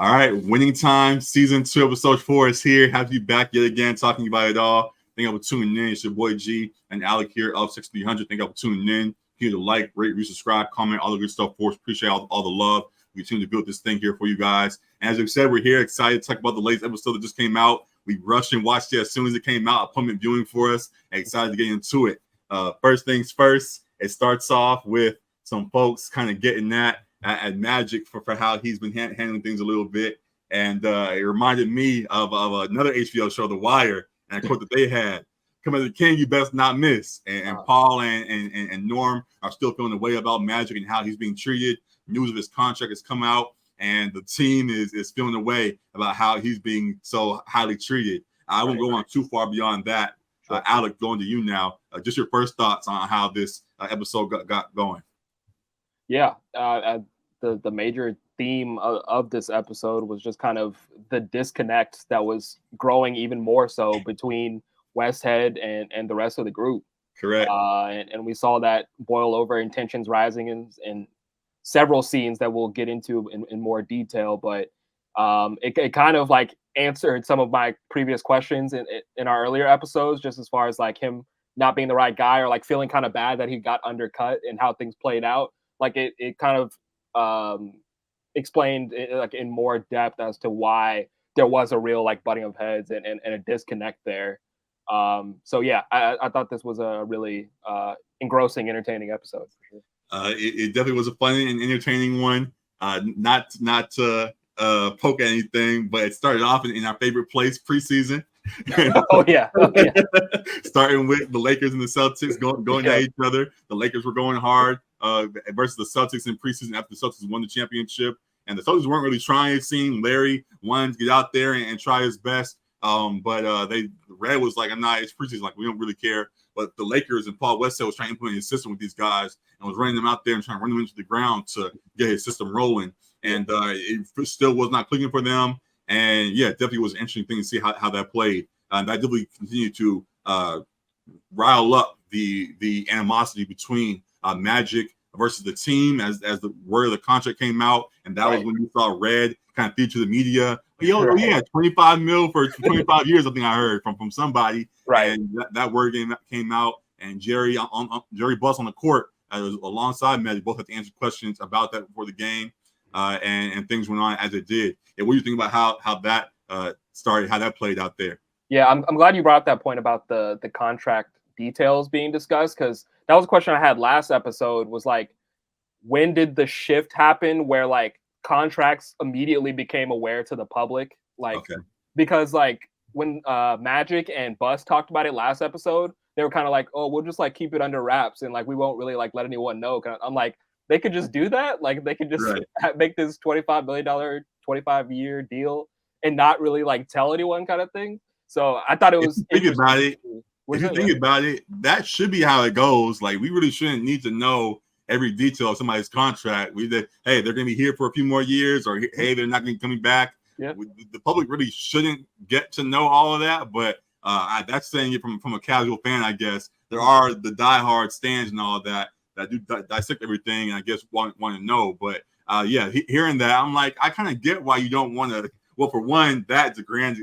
All right, Winning Time, Season 2, Episode 4 is here. Have you back yet again, talking about it all. Thank you for tuning in. It's your boy G and Alec here of 6300. Thank you for tuning in. Continue to like, rate, resubscribe, comment, all the good stuff for us. Appreciate all the love. We continue to build this thing here for you guys. And as we said, we're here excited to talk about the latest episode that just came out. We rushed and watched it as soon as it came out. Appointment viewing for us. And excited to get into it. First things first, it starts off with some folks kind of getting at Magic for how he's been handling things a little bit. And it reminded me of another HBO show, The Wire, and a quote that they had. Come as a king, you best not miss. And Paul and Norm are still feeling the way about Magic and how he's being treated. News of his contract has come out, and the team is feeling the way about how he's being so highly treated. I won't go on too far beyond that. Alec, going to you now. Just your first thoughts on how this episode got going. Yeah, the major theme of this episode was just kind of the disconnect that was growing even more so between Westhead and the rest of the group. Correct. And we saw that boil over in tensions rising in several scenes that we'll get into in more detail. But it kind of like answered some of my previous questions in our earlier episodes, just as far as like him not being the right guy or like feeling kind of bad that he got undercut and how things played out. Like it kind of explained like in more depth as to why there was a real like butting of heads and a disconnect there. So yeah, I thought this was a really engrossing, entertaining episode for sure. It definitely was a fun and entertaining one. Not to poke at anything, but it started off in our favorite place, preseason. Oh yeah. Starting with the Lakers and the Celtics going at each other. The Lakers were going hard versus the Celtics in preseason after the Celtics won the championship. And the Celtics weren't really trying. It seemed Larry wanted to get out there and try his best. But Red was like, it's preseason, like we don't really care. But the Lakers and Paul Westhead was trying to implement his system with these guys and was running them out there and trying to run them into the ground to get his system rolling. And it still was not clicking for them. And yeah, definitely was an interesting thing to see how that played. And that definitely continued to rile up the animosity between Magic versus the team as the word of the contract came out. And that was when you saw Red kind of feed to the media. Oh yeah, 25 mil for 25 years, I think I heard from somebody. Right. And that word came out, and Jerry Buss on the court alongside Magic both had to answer questions about that before the game. And things went on as it did. And what do you think about how that started, how that played out there? Yeah, I'm glad you brought up that point about the contract details being discussed, because that was a question I had last episode, was like, when did the shift happen where like contracts immediately became aware to the public? Like, because like when Magic and Bus talked about it last episode, they were kind of like, oh, we'll just like keep it under wraps and like we won't really like let anyone know. I'm like, they could just do that. Like they could just make this $25 million, 25-year deal and not really like tell anyone kind of thing. So I thought it was. If you think about it, that should be how it goes. Like we really shouldn't need to know every detail of somebody's contract. Hey, they're going to be here for a few more years, or hey, they're not going to be coming back. Yeah. The public really shouldn't get to know all of that. But that's saying it from a casual fan, I guess. There are the diehard stands and all that do dissect everything, and I guess want to know. But hearing that, I'm like, I kind of get why you don't want to. Well, for one, that's a grand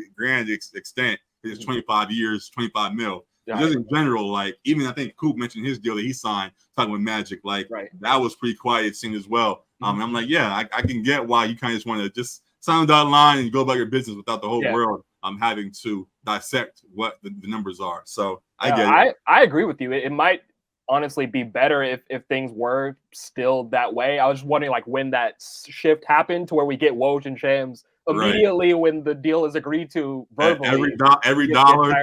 extent. It's 25 years, 25 mil. Yeah. Just in general, like even I think Coop mentioned his deal that he signed talking with Magic, like that was pretty quiet scene as well. And I'm like, yeah, I can get why you kind of just want to just sign that line and go about your business without the whole world having to dissect what the numbers are. So I get it. I agree with you. It might honestly be better if things were still that way. I was just wondering like when that shift happened to where we get Woj and Shams immediately when the deal is agreed to verbally. Every dollar,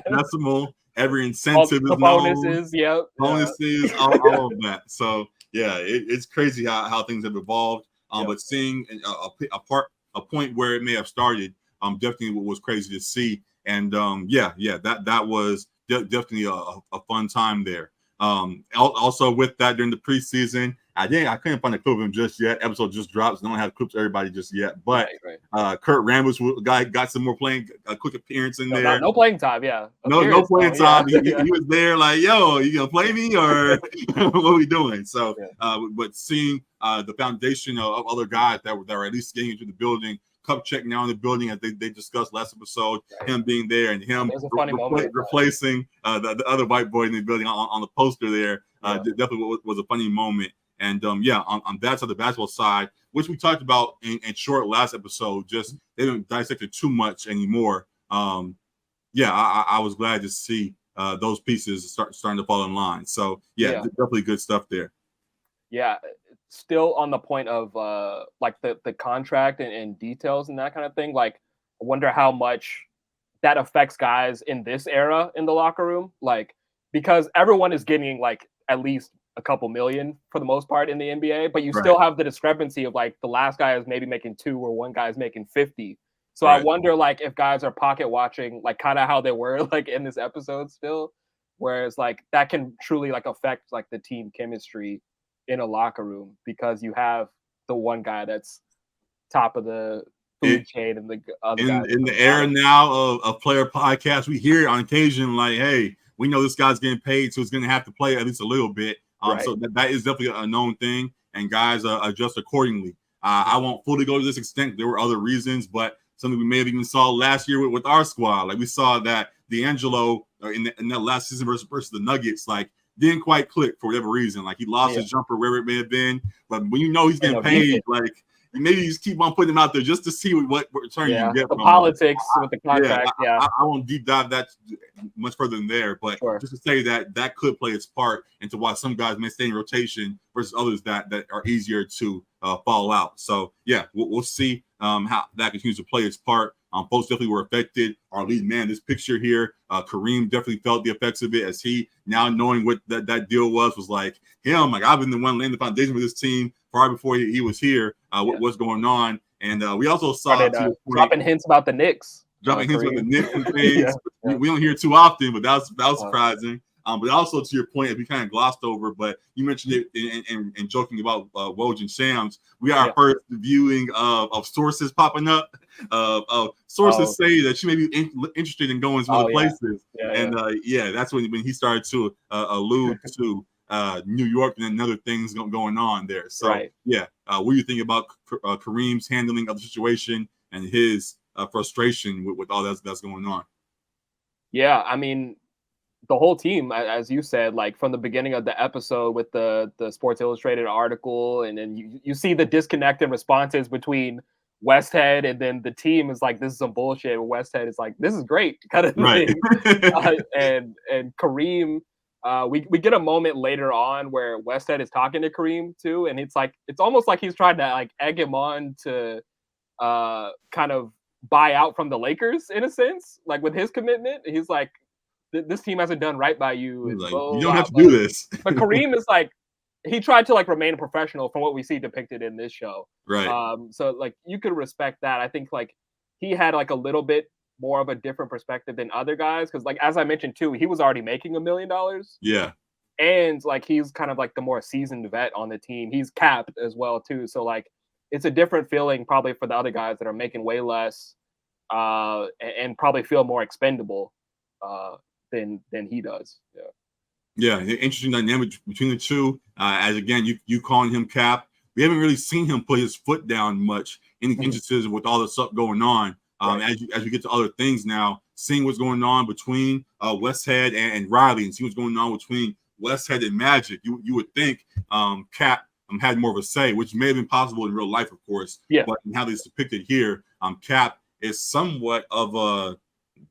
decimal, every incentive is bonuses, bonuses, all of that. So yeah, it's crazy how things have evolved. But seeing a point where it may have started, definitely was crazy to see. And that was definitely a fun time there. Also with that during the preseason, I couldn't find a clip of him just yet. Episode just dropped, so I don't have clips of everybody just yet. But Kurt Rambis got some more playing, a quick appearance in there. No playing time, yeah. No playing time. He was there like, yo, you gonna play me or what are we doing? So, but seeing the foundation of other guys that were at least getting into the building. Kupchak now in the building, as they discussed last episode, him being there and him replacing the other white boy in the building on the poster there. Definitely was a funny moment. And on that side of the basketball side, which we talked about in short last episode, just they don't dissect it too much anymore. I was glad to see those pieces starting to fall in line. So definitely good stuff there. Yeah. Still on the point of like the contract and details and that kind of thing, like I wonder how much that affects guys in this era in the locker room, like because everyone is getting like at least a couple million for the most part in the NBA, but you still have the discrepancy of like the last guy is maybe making 2 or one guy is making 50. So I wonder like if guys are pocket watching like kind of how they were like in this episode still, whereas like that can truly like affect like the team chemistry in a locker room because you have the one guy that's top of the food chain and the other guys in the era now of player podcasts, we hear it on occasion like, hey, we know this guy's getting paid, so he's going to have to play at least a little bit. So that is definitely a known thing, and guys adjust accordingly. I won't fully go to this extent. There were other reasons, but something we may have even saw last year with our squad. Like we saw that D'Angelo in that last season versus the Nuggets, like didn't quite click for whatever reason. Like he lost his jumper wherever it may have been. But when you know he's getting paid, like maybe you just keep on putting him out there just to see what return you can get. The politics with the contract. I won't deep dive that much further than there, but just to say that could play its part into why some guys may stay in rotation versus others that are easier to fall out. So we'll see how that continues to play its part. Folks definitely were affected. Our lead man, this picture here, Kareem definitely felt the effects of it as he now knowing what that deal was like him. Like I've been the one laying the foundation for this team far before he was here. What's going on? And we also saw dropping hints about the Knicks. Dropping hints about the Knicks and things. We don't hear it too often, but that was surprising. But also to your point, we kind of glossed over, but you mentioned it in joking about Woj and Shams. We are our first viewing of sources popping up. Sources say that she may be interested in going to other places. That's when he started to allude to New York and other things going on there. So what do you think about Kareem's handling of the situation and his frustration with all that's going on? Yeah, I mean, the whole team, as you said, like from the beginning of the episode with the Sports Illustrated article, and then you see the disconnected responses between Westhead and then the team is like, this is some bullshit. Westhead is like, this is great kind of thing. And Kareem, we get a moment later on where Westhead is talking to Kareem too, and it's almost like he's trying to like egg him on to kind of buy out from the Lakers in a sense, like with his commitment. He's like, this team hasn't done right by you. Like, you don't have to do this. But Kareem is like, he tried to like remain a professional from what we see depicted in this show. Right. So like you could respect that. I think like he had like a little bit more of a different perspective than other guys. Cause like, as I mentioned too, he was already making $1 million. Yeah. And like, he's kind of like the more seasoned vet on the team. He's capped as well too. So like, it's a different feeling probably for the other guys that are making way less and probably feel more expendable than he does. Yeah, interesting dynamic between the two. As again, you calling him Cap. We haven't really seen him put his foot down much in the instances with all the stuff going on. As we get to other things now, seeing what's going on between Westhead and Riley, and seeing what's going on between Westhead and Magic, you would think Cap had more of a say, which may have been possible in real life, of course. But in how it's depicted here, Cap is somewhat of a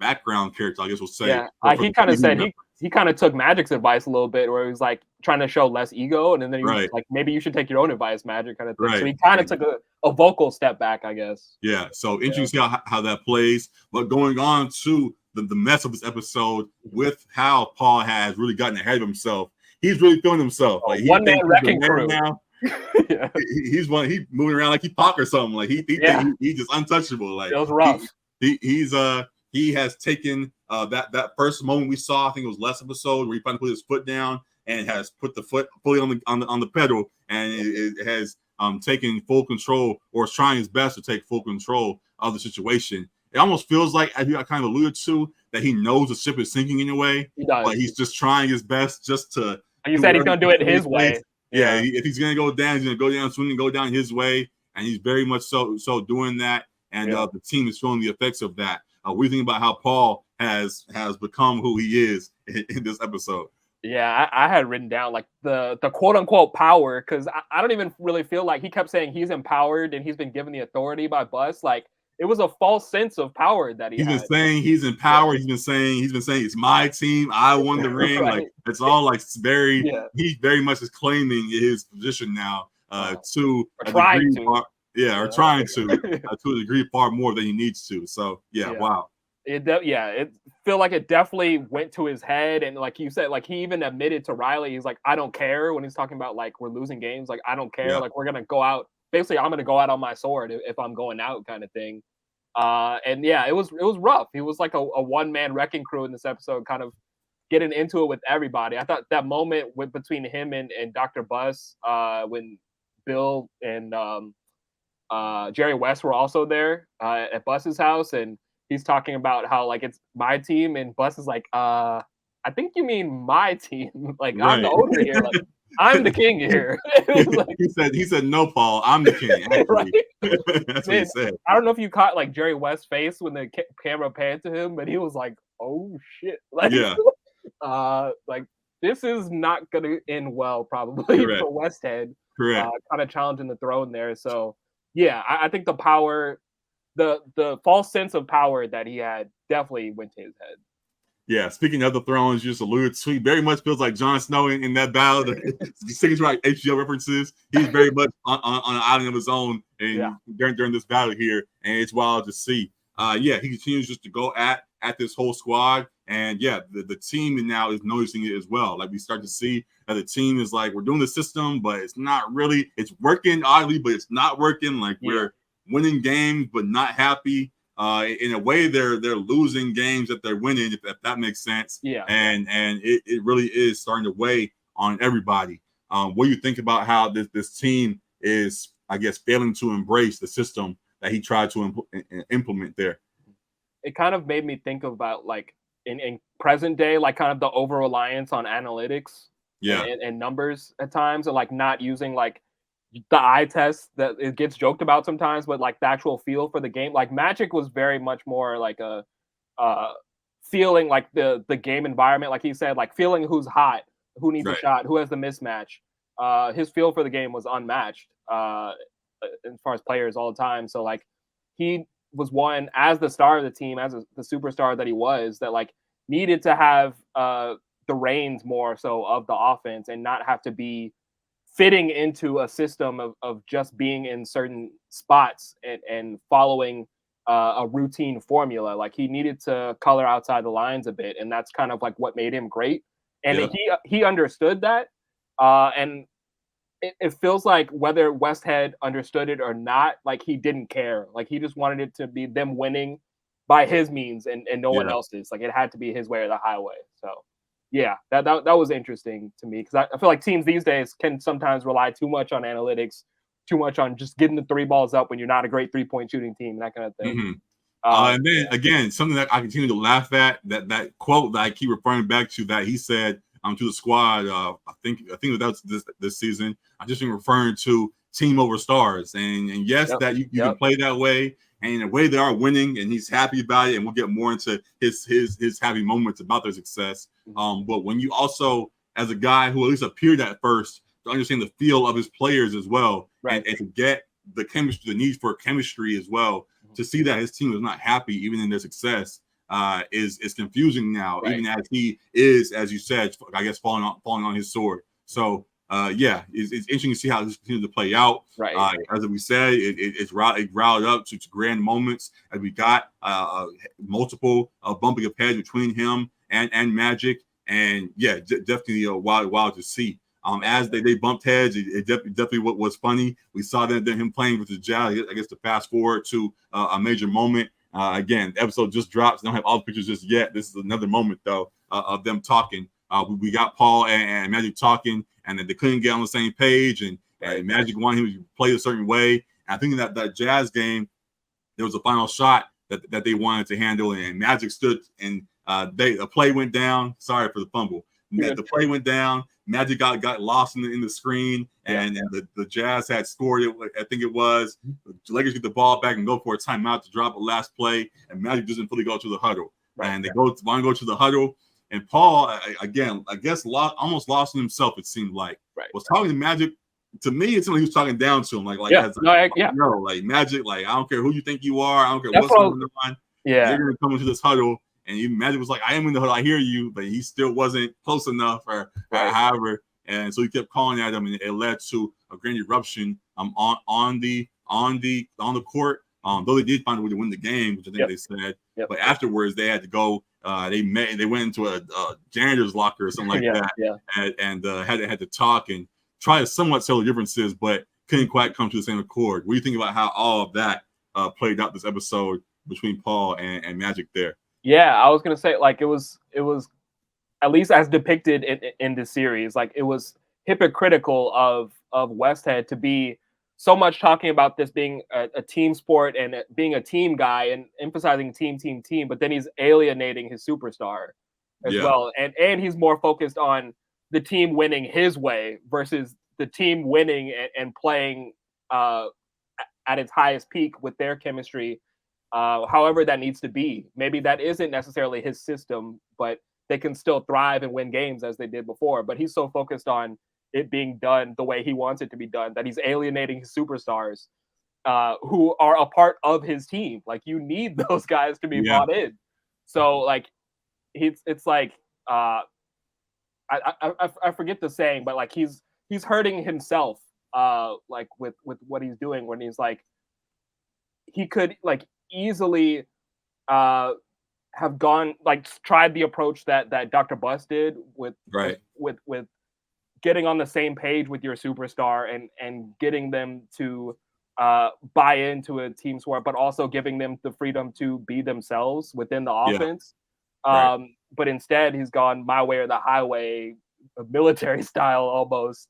background character, I guess we'll say. He kind of said he kind of took Magic's advice a little bit, where he was like trying to show less ego, and then he was like, maybe you should take your own advice, Magic, kind of thing. So he kind of took a vocal step back, I guess. Yeah, so interesting to see how that plays. But going on to the mess of this episode with how Paul has really gotten ahead of himself. He's really feeling himself. Like he one man wrecking crew now. He's moving around like he Pac or something. Like he's just untouchable. Like it was rough. He has taken that first moment we saw. I think it was last episode where he finally put his foot down and has put the foot fully on the pedal, and it has taken full control, or is trying his best to take full control of the situation. It almost feels like, as you kind of alluded to, that he knows the ship is sinking in a way, but he's just trying his best just to. Like you said, he's gonna do it his way. Yeah, if he's gonna go down, he's gonna go down swinging, go down his way, and he's very much so doing that. And the team is feeling the effects of that. We think about how Paul has become who he is in this episode. Yeah, I had written down like the quote unquote power, because I don't even really feel like he kept saying he's empowered and he's been given the authority by Bus. Like it was a false sense of power that he's had. Been saying he's empowered. He's been saying it's my team. I won the ring. Right. Like it's all like very. He very much is claiming his position now. To or trying to. Or trying to a degree far more than he needs to. So wow. It feel like it definitely went to his head, and like you said, like he even admitted to Riley, he's like, I don't care, when he's talking about like we're losing games, like I don't care, like we're gonna go out. Basically, I'm gonna go out on my sword if I'm going out, kind of thing. And yeah, it was rough. He was like a one-man wrecking crew in this episode, kind of getting into it with everybody. I thought that moment between him and Dr. Bus, when Bill and Jerry West were also there at Bus's house, and he's talking about how like it's my team, and Bus is like, I think you mean my team. Like I'm the owner here. Like I'm the king here. Like, he said no, Paul. I'm the king. Right? That's what he said. I don't know if you caught like Jerry West's face when the camera panned to him, but he was like, "Oh shit!" Like, like this is not gonna end well, probably for Westhead. Correct. Kind of challenging the throne there. So yeah, I think the power. The false sense of power that he had definitely went to his head. Yeah, speaking of the thrones, you just alluded to, he very much feels like Jon Snow in that battle. The signature like HBO references. He's very much on an island of his own during this battle here, and it's wild to see. He continues just to go at this whole squad, and the team now is noticing it as well. Like we start to see that the team is like, we're doing the system, but it's not really. It's working oddly, but it's not working. Like we're winning games, but not happy. In a way, they're losing games that they're winning, if that makes sense. And it really is starting to weigh on everybody. What do you think about how this team is, I guess, failing to embrace the system that he tried to implement there? It kind of made me think about like in present day, like kind of the over reliance on analytics, and numbers at times, and like not using like the eye test that it gets joked about sometimes, but like the actual feel for the game. Like Magic was very much more like a feeling like the game environment, like he said, like feeling who's hot, who needs a shot, who has the mismatch. His feel for the game was unmatched as far as players all the time. So like he was one, as the star of the team, as the superstar that he was, that like needed to have the reins more so of the offense and not have to be fitting into a system of just being in certain spots and following a routine formula. Like he needed to color outside the lines a bit, and that's kind of like what made him great. And he understood that, and it feels like whether Westhead understood it or not, like he didn't care. Like he just wanted it to be them winning by his means and no one else's. Like it had to be his way or the highway. So yeah, that was interesting to me, because I feel like teams these days can sometimes rely too much on analytics, too much on just getting the three balls up when you're not a great 3-point shooting team, that kind of thing. Mm-hmm. And then again, something that I continue to laugh at, that quote that I keep referring back to, that he said to the squad. I think that was this season. I'm just referring to team over stars, and yes, that you can play that way. And in a way, they are winning, and he's happy about it. And we'll get more into his happy moments about their success. But when you also, as a guy who at least appeared at first, to understand the feel of his players as well, and to get the chemistry, the need for chemistry as well, to see that his team is not happy even in their success, is confusing now. Even as he is, as you said, I guess falling on his sword. So. It's interesting to see how this continues to play out. As we said, it riled up to grand moments, and we got multiple bumping of heads between him and Magic, and definitely wild to see. As they bumped heads, it definitely what was funny. We saw then him playing with the jazz. I guess to fast forward to a major moment. Again, the episode just dropped. So I don't have all the pictures just yet. This is another moment though of them talking. we got Paul and Magic talking, and they couldn't get on the same page, and Magic wanted him to play a certain way. And I think that Jazz game, there was a final shot that they wanted to handle, and Magic stood, and the play went down. Sorry for the fumble. The play went down. Magic got lost in the screen, and the Jazz had scored it. I think it was the Lakers get the ball back and go for a timeout to drop a last play, and Magic doesn't fully go to the huddle. And they want to go to the huddle, and Paul again, I guess, almost lost in himself. It seemed like was talking to Magic. To me, it seemed like he was talking down to him, like Magic, like, I don't care who you think you are, I don't care what's going on. You're gonna come into this huddle. And even Magic was like, I am in the huddle, I hear you, but he still wasn't close enough, or however. And so he kept calling at him, and it led to a grand eruption on the court. Though they did find a way to win the game, which I think they said. But afterwards, they had to go. They went into a janitor's locker or something like that, and had to talk and try to somewhat settle differences, but couldn't quite come to the same accord. What do you think about how all of that played out this episode between Paul and Magic there? Yeah, I was gonna say, like, it was at least as depicted in the series, like, it was hypocritical of Westhead to be so much talking about this being a team sport and being a team guy and emphasizing team, but then he's alienating his superstar as well, and he's more focused on the team winning his way versus the team winning and playing at its highest peak with their chemistry. However that needs to be. Maybe that isn't necessarily his system, but they can still thrive and win games as they did before. But he's so focused on it being done the way he wants it to be done that he's alienating his superstars who are a part of his team. Like, you need those guys to be brought in. So, like, it's like I forget the saying, but like he's hurting himself like with what he's doing when he's like, he could like easily have gone, like, tried the approach that Dr. Buss did with getting on the same page with your superstar and getting them to buy into a team sport, but also giving them the freedom to be themselves within the offense. But instead, he's gone my way or the highway, military style almost,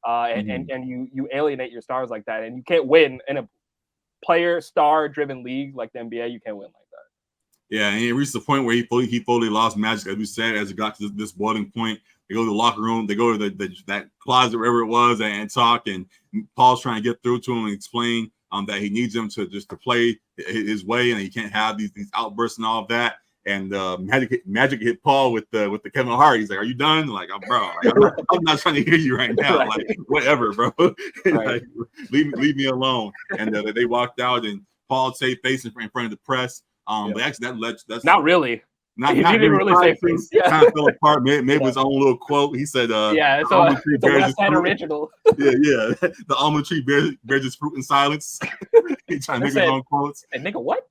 and you alienate your stars like that, and you can't win in a player star driven league like the NBA. You can't win like that. Yeah, and it reached the point where he fully lost Magic, as we said, as it got to this boiling point. They go to the locker room, they go to that closet, wherever it was, and talk. And Paul's trying to get through to him and explain that he needs him to play his way, and he can't have these outbursts and all of that. And Magic hit Paul with the Kevin Hart. He's like, "Are you done?" Like, bro, like, I'm not trying to hear you right now. Like, whatever, bro. Like, leave me alone. And they walked out, and Paul saved face in front of the press. But actually, that's not really. Not he didn't really say face. Kind of fell apart. Maybe his own little quote. He said, it's a Westhead original. Yeah. The almond tree bears its fruit in silence. He trying to make his own quotes. And nigga, what?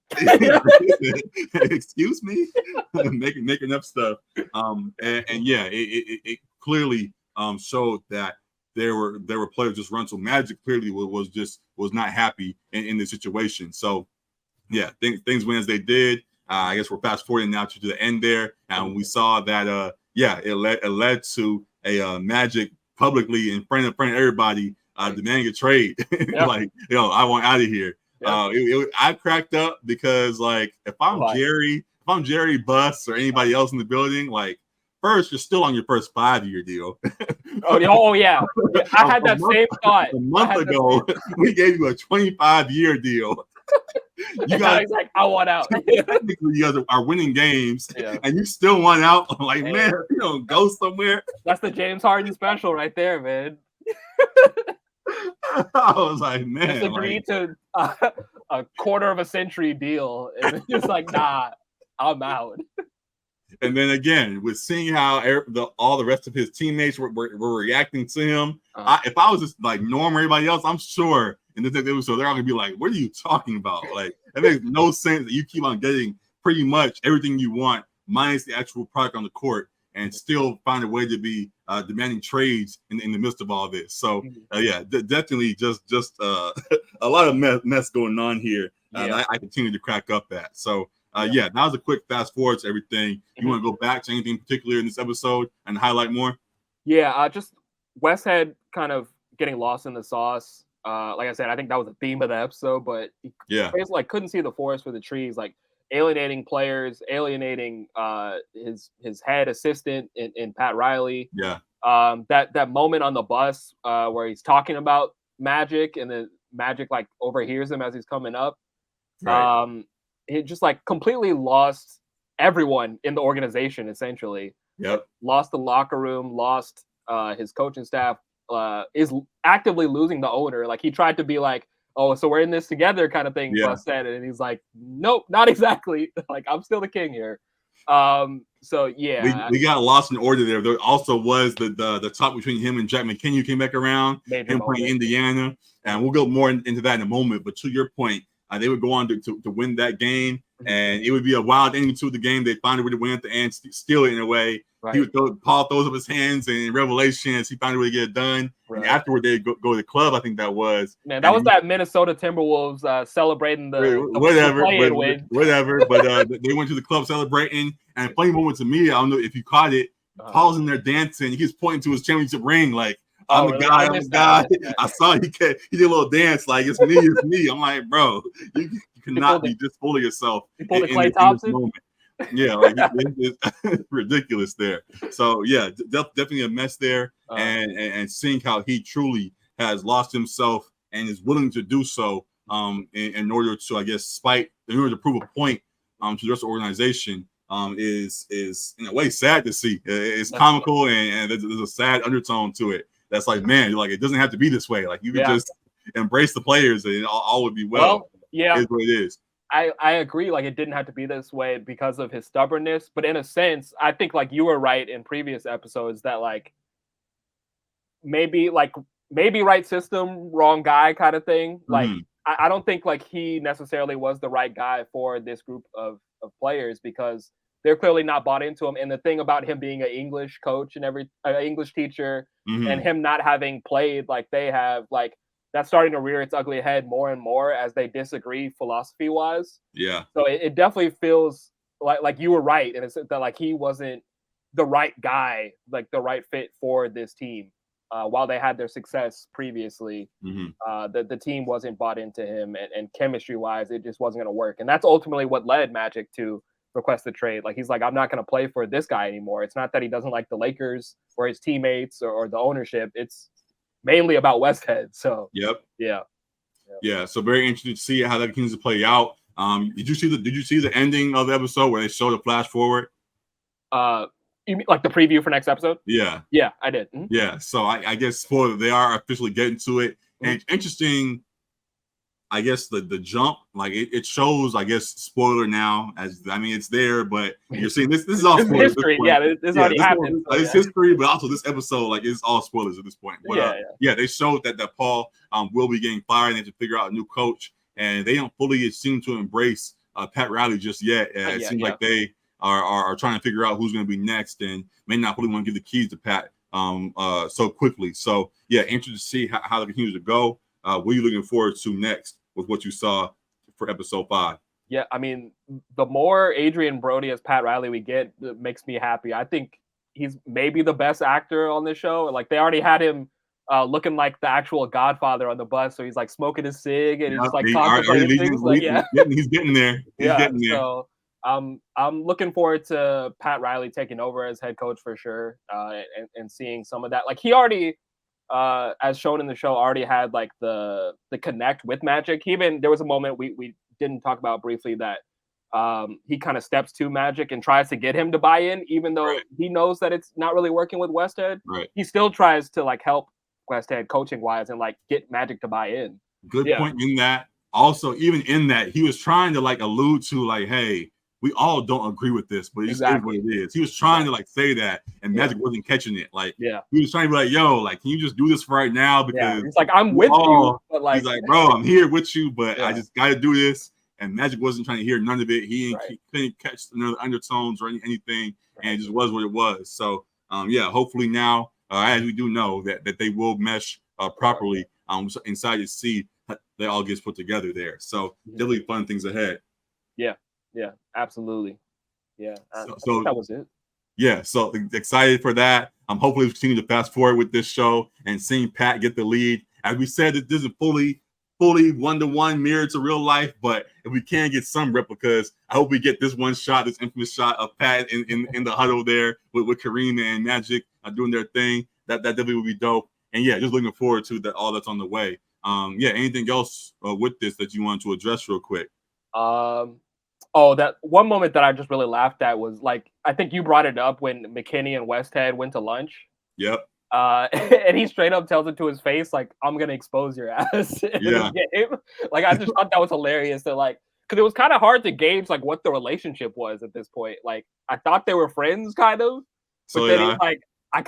Excuse me? making up stuff. It clearly showed that there were players just run. So Magic clearly was not happy in the situation. So yeah, things went as they did. I guess we're fast forwarding now to the end there, and we saw that it led to a Magic publicly in front of everybody demanding a trade. Like, I want out of here. I cracked up because, like, if I'm Jerry Buss or anybody else in the building, like, first, you're still on your first 5-year deal. Oh yeah. I had that same thought. A month ago, we gave you a 25-year deal. You guys, like, I want out. Technically, you guys are winning games, and you still want out. Like, man, you don't go somewhere. That's the James Harden special right there, man. I was like, man, just agreed to a quarter of a century deal, and it's just like, nah, I'm out. And then again, with seeing how all the rest of his teammates were reacting to him, if I was just like Norm or everybody else, I'm sure. And so they're all gonna be like, "What are you talking about?" Like, it makes no sense that you keep on getting pretty much everything you want, minus the actual product on the court, and still find a way to be demanding trades in the midst of all this. So definitely just a lot of mess going on here. I continue to crack up at. So yeah, that was a quick fast forward to everything. You want to go back to anything particular in this episode and highlight more? Yeah, just Westhead kind of getting lost in the sauce. Like I said, I think that was the theme of the episode, but he basically like couldn't see the forest for the trees, like alienating players, alienating his head assistant in Pat Riley. Yeah. That moment on the bus where he's talking about Magic and then Magic like overhears him as he's coming up. Right. He just like completely lost everyone in the organization, essentially. Yep. Like, lost the locker room, lost his coaching staff, is actively losing the owner. Like he tried to be like, oh, so we're in this together kind of thing, said, and he's like, nope, not exactly. Like I'm still the king here. So yeah, we got lost in order there. There also was the talk between him and Jack McKinney who came back around, him playing Indiana, and we'll go more into that in a moment. But to your point, they would go on to win that game, and it would be a wild ending to the game. They finally would win at the end, steal it in a way. Right. He would Paul throws up his hands in Revelations. He finally would get it done. Right. And afterward, they go to the club. I think that was. Man, that was that Minnesota Timberwolves celebrating the whatever. But they went to the club celebrating. And a funny moment to me, I don't know if you caught it. Paul's in there dancing. He's pointing to his championship ring, like, I'm the guy. I'm the guy. I saw he did a little dance, like it's me, it's me. I'm like, bro, you cannot be this full of yourself. He pulled a Klay Thompson moment. Yeah, like it's ridiculous there. So yeah, definitely a mess there, and seeing how he truly has lost himself and is willing to do so, in order to, I guess, in order to prove a point, to the rest of the organization, is in a way sad to see. It's comical and there's a sad undertone to it. That's like, man, like it doesn't have to be this way. Like you can just embrace the players and all would be well. Yeah, is what it is. I agree. Like it didn't have to be this way because of his stubbornness, but in a sense, I think like you were right in previous episodes that like maybe right system, wrong guy kind of thing. Like I don't think like he necessarily was the right guy for this group of players because they're clearly not bought into him. And the thing about him being an English coach and English teacher and him not having played like they have, like that's starting to rear its ugly head more and more as they disagree philosophy wise. Yeah. So it definitely feels like you were right. And it's that like he wasn't the right guy, like the right fit for this team. While they had their success previously, the team wasn't bought into him and chemistry wise, it just wasn't going to work. And that's ultimately what led Magic to request the trade. Like he's like, I'm not going to play for this guy anymore. It's not that he doesn't like the Lakers or his teammates or the ownership. It's mainly about Westhead. So yeah. So very interesting to see how that continues to play out. Did you see the ending of the episode where they showed a flash forward? You mean like the preview for next episode? Yeah, I did. Yeah, so I guess they are officially getting to it, and it's interesting. I guess the jump, like it shows, I guess, spoiler now, it's there, but you're seeing this is all spoilers. History, this already happened. It's history, but also this episode, like it's all spoilers at this point. But they showed that Paul will be getting fired and they have to figure out a new coach, and they don't fully seem to embrace Pat Riley just yet. It seems like they are trying to figure out who's going to be next and may not fully want to give the keys to Pat so quickly. So interested to see how it continues to go. What are you looking forward to next with what you saw for episode 5? Yeah, I mean, the more Adrian Brody as Pat Riley we get, it makes me happy. I think he's maybe the best actor on this show. Like they already had him looking like the actual Godfather on the bus, so he's like smoking his cig and he's like contemplating things. He's getting there. Getting there. So I'm looking forward to Pat Riley taking over as head coach for sure, and seeing some of that. Like he already, as shown in the show, already had like the connect with Magic. There was a moment we didn't talk about briefly that he kind of steps to Magic and tries to get him to buy in, even though he knows that it's not really working with Westhead. Right. He still tries to like help Westhead coaching wise and like get Magic to buy in. Good point in that. Also, even in that, he was trying to like allude to like, hey, we all don't agree with this, but it's what it is. He was trying to like say that, and Magic wasn't catching it. Like, he was trying to be like, "Yo, like, can you just do this for right now?" Because it's like I'm with you, but like, he's like, "Bro, I'm here with you, but I just got to do this." And Magic wasn't trying to hear none of it. He couldn't catch none of the undertones or anything, and it just was what it was. So, hopefully now, as we do know that they will mesh properly. Inside to see that all gets put together there. So, definitely fun things ahead. Yeah. Yeah, absolutely. Yeah, I So, think so that was it. yeah, so excited for that. Hopefully we continue to fast forward with this show and seeing Pat get the lead. As we said, this isn't fully one-to-one mirrored to real life, but if we can get some replicas, I hope we get this one shot, this infamous shot of Pat in the huddle there with Kareem and Magic doing their thing. That definitely would be dope. And yeah, just looking forward to that all that's on the way. Yeah, anything else with this that you want to address real quick? Oh, that one moment that I just really laughed at was like I think you brought it up when McKinney and Westhead went to lunch. Yep. And he straight up tells it to his face, like, "I'm gonna expose your ass in Yeah. this game." Like, I just thought that was hilarious. That like, because it was kind of hard to gauge like what the relationship was at this point. Like, I thought they were friends, kind of, but So then he's yeah, like, I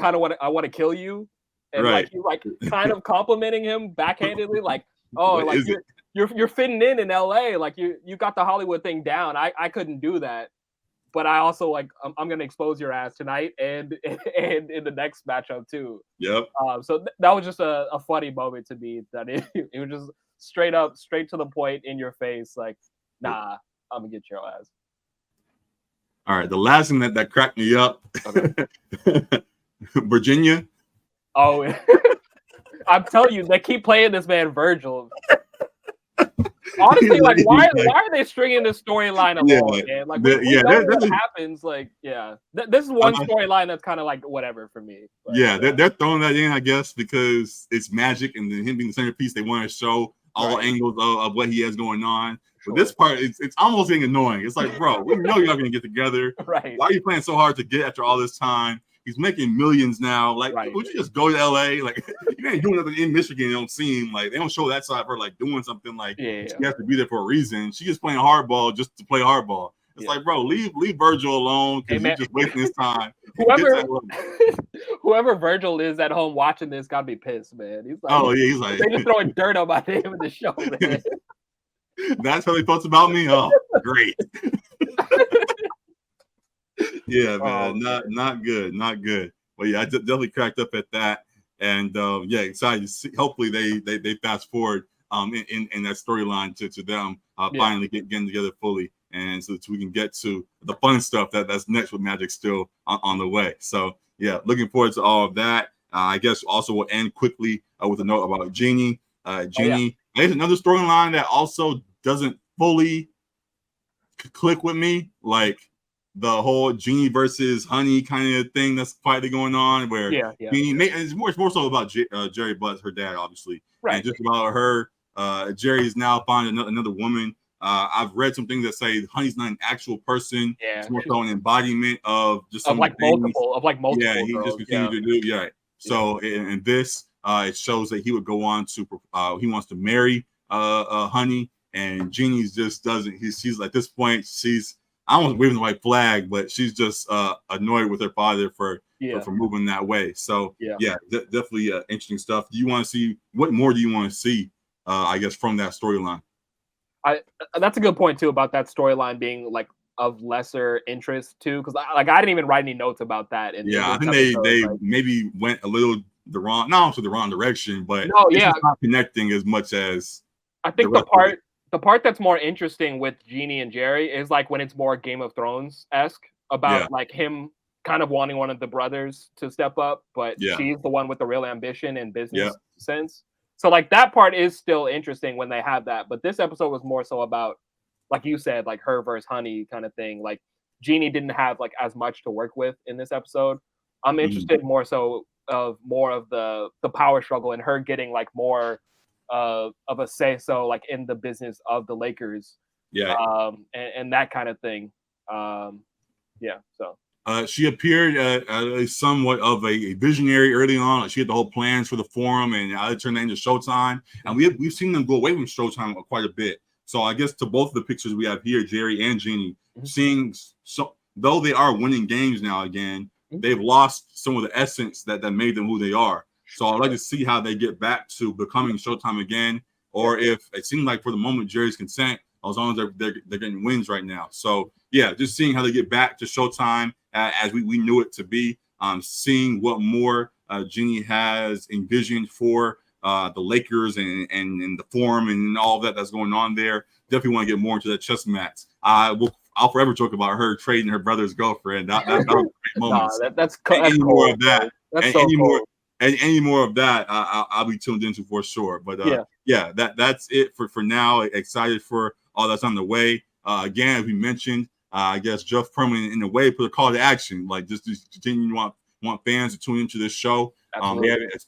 want to kill you," and like right. he's like kind of complimenting him backhandedly, like, "Oh, What like is it? you're fitting in LA, like you got the Hollywood thing down. I couldn't do that." But I also like I'm gonna expose your ass tonight and and in the next matchup too. Yep. So that was just a funny moment to me that it was just straight up, straight to the point in your face, like, nah, I'm gonna get your ass. All right. The last thing that cracked me up, Okay. Virginia. Oh, I'm telling you, they keep playing this man Virgil. Honestly, like, why are they stringing this storyline along, man? Like, we know what happens. Like, yeah, this is one storyline that's kind of like whatever for me. But, yeah, they're throwing that in, I guess, because it's Magic and then him being the centerpiece. They want to show all angles of what he has going on. But this part, it's almost getting annoying. It's like, bro, we know you're not going to get together. Right. Why are you playing so hard to get after all this time? He's making millions now. Like, would you just go to LA? Like, you ain't doing nothing in Michigan. It don't seem like they don't show that side of her like doing something like she has to be there for a reason. She's just playing hardball just to play hardball. It's like, bro, leave Virgil alone because you're just wasting his time. Whoever Virgil is at home watching this gotta be pissed, man. He's like, oh yeah, he's like, they just throwing dirt on my name in the show, man. That's how they felt about me. Oh, great. Yeah, man, not good. But yeah, I definitely cracked up at that, and yeah, excited to see. Hopefully, they fast forward in that storyline to them finally getting together fully, and so we can get to the fun stuff that's next with Magic still on the way. So yeah, looking forward to all of that. I guess also we'll end quickly with a note about Genie. Genie, there's another storyline that also doesn't fully click with me, like the whole Genie versus Honey kind of thing that's quietly going on, where Genie, it's more so about Jerry Butts, her dad, obviously, and just about her. Jerry is now finding another woman. I've read some things that say Honey's not an actual person; it's more so an embodiment of just some multiple. Yeah, he just continued to do So in this, it shows that he would go on to he wants to marry Honey, and Genie just doesn't. She's at this point, she's almost waving the white flag, but she's just annoyed with her father for moving that way. So definitely interesting stuff. Do you want to see what more do you want to see? I guess from that storyline. That's a good point too about that storyline being like of lesser interest too, because I didn't even write any notes about that. I think they maybe went a little the wrong direction, but it's just not connecting as much as I think the part that's more interesting with Genie and Jerry is like when it's more Game of Thrones-esque about like him kind of wanting one of the brothers to step up, but she's the one with the real ambition and business sense. So like that part is still interesting when they have that, but this episode was more so about, like you said, like her versus Honey kind of thing. Like Genie didn't have like as much to work with in this episode. I'm interested more so of the power struggle and her getting like more of a say so like in the business of the Lakers, and that kind of thing. So she appeared as somewhat of a visionary early on. She had the whole plans for the forum, and I turned that into Showtime. And we've seen them go away from Showtime quite a bit. So I guess to both of the pictures we have here, Jerry and Genie, seeing though they are winning games now again, they've lost some of the essence that made them who they are. So I'd like to see how they get back to becoming Showtime again, or if it seems like for the moment Jerry's consent, as long as they're getting wins right now. So yeah, just seeing how they get back to Showtime as we knew it to be. Seeing what more Genie has envisioned for the Lakers and the forum and all that that's going on there. Definitely want to get more into that chess match. We'll I'll forever joke about her trading her brother's girlfriend. That was a great moment. Nah, that's any cold, more of that, that's and so any cold. more, and any more of that, I'll be tuned into for sure. But that's it for now. Excited for all that's on the way. Again, as we mentioned, I guess Jeff Perlman in a way put a call to action, like just to continue want fans to tune into this show.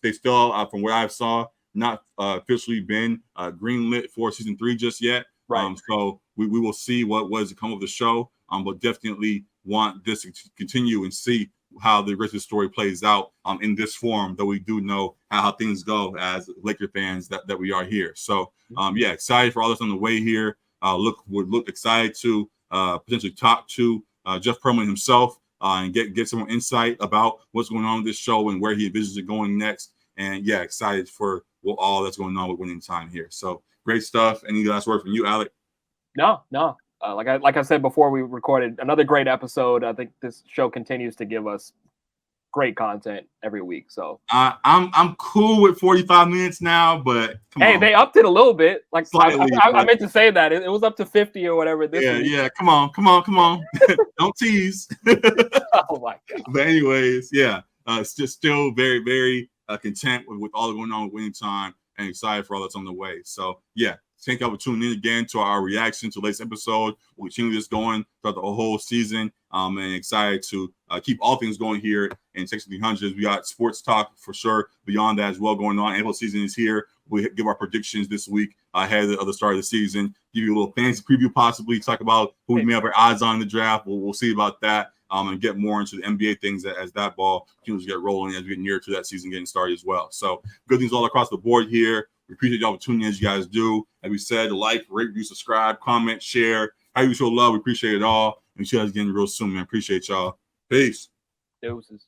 They still, from what I saw, not officially been greenlit for season 3 just yet. Right. So we will see what was to come of the show. But definitely want this to continue and see how the rest of the story plays out in this form, though we do know how things go as Laker fans that we are here. So excited for all this on the way here. Would look excited to potentially talk to Jeff Perlman himself and get some more insight about what's going on with this show and where he envisions it going next. And excited for all that's going on with Winning Time here. So great stuff. Any last word from you, Alec? No. Like I said before we recorded, another great episode. I think this show continues to give us great content every week. So I'm cool with 45 minutes now, but hey, they upped it a little bit. Like slightly, I meant to say that it was up to 50 or whatever this week. Yeah. Come on. Don't tease. Oh my god. But anyways, it's just still very, very content with all going on with Winning Time and excited for all that's on the way. So thank y'all for tuning in again to our reaction to the latest episode. We'll continue this going throughout the whole season. And excited to keep all things going here in Texas 300s. We got sports talk for sure beyond that as well going on. NFL season is here. We give our predictions this week ahead of the start of the season. Give you a little fantasy preview, possibly talk about who we may have our odds on in the draft. We'll see about that. And get more into the NBA things as that ball continues to get rolling as we get near to that season getting started as well. So good things all across the board here. We appreciate y'all for tuning in as you guys do. As we said, like, rate, review, subscribe, comment, share. How you show love, we appreciate it all. And see you guys again real soon, man. Appreciate y'all. Peace. Deuces.